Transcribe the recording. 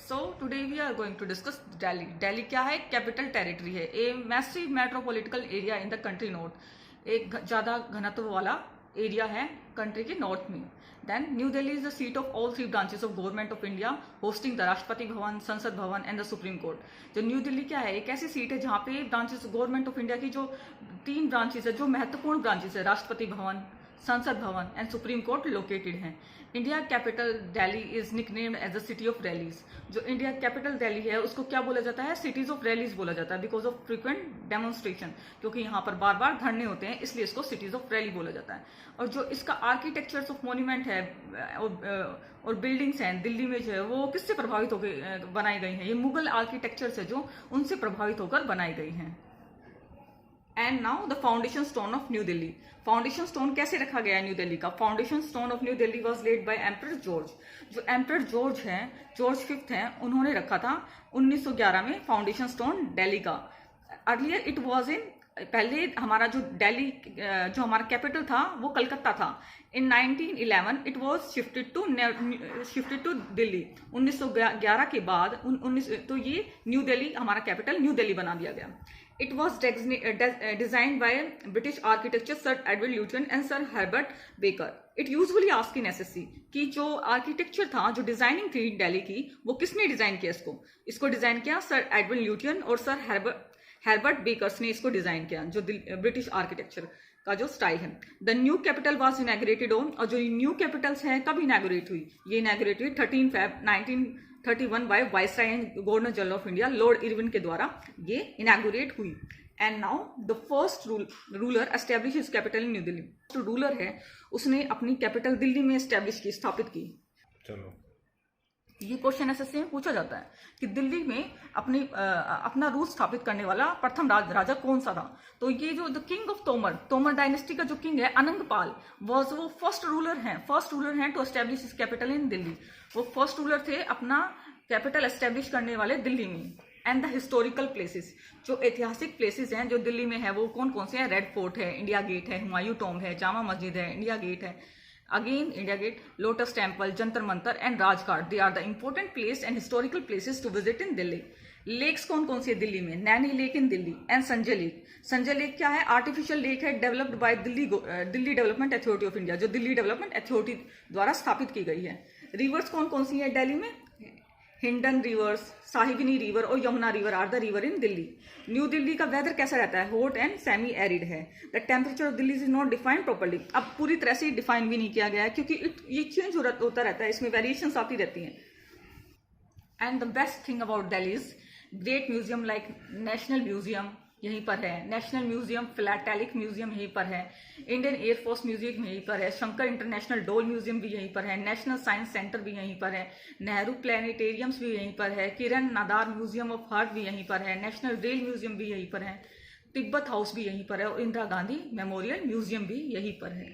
So today we are going to discuss Delhi. Delhi क्या है? Capital territory है, a massive metropolitical area in the country north, एक ज़्यादा घनत्व वाला एरिया है कंट्री के नॉर्थ में. Then New Delhi is the seat of all three branches of government of India, hosting the Rashtrapati Bhavan, Sansad Bhavan and the Supreme Court. जो New Delhi क्या है? एक ऐसी सीट है जहाँ पे ब्रांचेस गवर्नमेंट ऑफ इंडिया की जो तीन ब्रांचेस है, जो महत्वपूर्ण ब्रांचेस है, राष्ट्रपति Bhavan, Sansad Bhavan and Supreme Court located हैं. India capital Delhi is nicknamed as the city of rallies. जो इंडिया कैपिटल दिल्ली है उसको क्या बोला जाता है? सिटीज ऑफ रैलीज बोला जाता है, बिकॉज ऑफ फ्रीक्वेंट डेमोन्स्ट्रेशन, क्योंकि यहाँ पर बार बार धरने होते हैं, इसलिए इसको सिटीज ऑफ रैली बोला जाता है. और जो इसका आर्किटेक्चर्स ऑफ मॉन्यूमेंट है और बिल्डिंग्स हैं दिल्ली में, जो है वो किससे प्रभावित होकर बनाई गई हैं? ये मुगल आर्किटेक्चर्स है जो उनसे प्रभावित होकर बनाई गई हैं. And now the foundation stone of new Delhi. Foundation stone कैसे रखा गया है न्यू दिल्ली का? Foundation stone of new Delhi was led by emperor George. जो एम्परर जॉर्ज हैं, जॉर्ज फिफ्थ हैं, उन्होंने रखा था 1911 में फाउंडेशन स्टोन दिल्ली का. अर्लियर इट वाज इन, पहले हमारा जो दिल्ली जो हमारा कैपिटल था वो कलकत्ता था. In 1911 it was shifted to Delhi. 1911 के बाद तो ये न्यू दिल्ली, हमारा कैपिटल न्यू दिल्ली बना दिया गया. It was designed by British architecture Sir Edward Lutyens and Sir Herbert Baker. It usually ask in SSC कि जो आर्किटेक्चर था, जो डिजाइनिंग थी दिल्ली की, वो किसने डिजाइन किया? इसको डिजाइन किया सर एडवर्ड ल्यूटियन और सर हेrbert बेकर्स ने इसको डिजाइन किया, जो ब्रिटिश आर्किटेक्चर का जो स्टाइल है. The new capital was inaugurated on, और जो न्यू कैपिटल्स है कब इनैगोरेट हुई? ये इनैगोरेट हुई 13 Feb 1931 by viceroy and governor general of India lord Irwin के द्वारा ये इनैगोरेट हुई. And now the first ruler establish his capital in New Delhi. जो रूलर है उसने अपनी कैपिटल दिल्ली में एस्टेब्लिश की, स्थापित की. चलो, ये क्वेश्चन एसएससी में पूछा जाता है कि दिल्ली में अपना रूल स्थापित करने वाला प्रथम राजा कौन सा था? तो ये जो the king of Tomar dynasty का जो किंग है अनंगपाल, वो फर्स्ट रूलर हैं to establish his capital in Delhi. वो फर्स्ट रूलर थे अपना कैपिटल एस्टेब्लिश करने वाले दिल्ली में. एंड द हिस्टोरिकल प्लेसेस, जो ऐतिहासिक प्लेसेस हैं जो दिल्ली में है, वो कौन कौन से हैं? रेड फोर्ट है, इंडिया गेट है, हुमायूं टॉम्ब है, जामा मस्जिद है, इंडिया गेट है, again India Gate, Lotus Temple, Jantar Mantar and Rajghat. They are the important place and historical places to visit in Delhi. Lakes कौन कौन सी है दिल्ली में? Naini lake in Delhi and Sanjay lake. Sanjay lake क्या है? आर्टिफिशियल लेक है, developed by Delhi Development Authority of India, जो Delhi Development authority द्वारा स्थापित की गई है. रिवर्स कौन कौन सी है दिल्ली में? हिंडन रिवर्स, साहिबनी रिवर और Yamuna river are the river in Delhi. New Delhi का वेदर कैसा रहता है? हॉट एंड सेमी एरिड है. The temperature of Delhi is not defined properly. अब पूरी तरह से डिफाइन भी नहीं किया गया है, क्योंकि ये चेंज होता रहता है, इसमें वेरिएशंस आती रहती हैं. And the best thing about Delhi is great museum like national museum यहीं पर है, नेशनल म्यूजियम, फिलाटेलिक म्यूजियम यहीं पर है, इंडियन एयरफोर्स म्यूजियम यहीं पर है, शंकर इंटरनेशनल डोल म्यूजियम भी यहीं पर है, नेशनल साइंस सेंटर भी यहीं पर है, नेहरू प्लानिटेरियम्स भी यहीं पर है, किरण नादार म्यूजियम ऑफ हार्ट भी यहीं पर है, नेशनल रेल म्यूजियम भी यहीं पर है, तिब्बत हाउस भी यहीं पर है और इंदिरा गांधी मेमोरियल म्यूजियम भी यहीं पर है.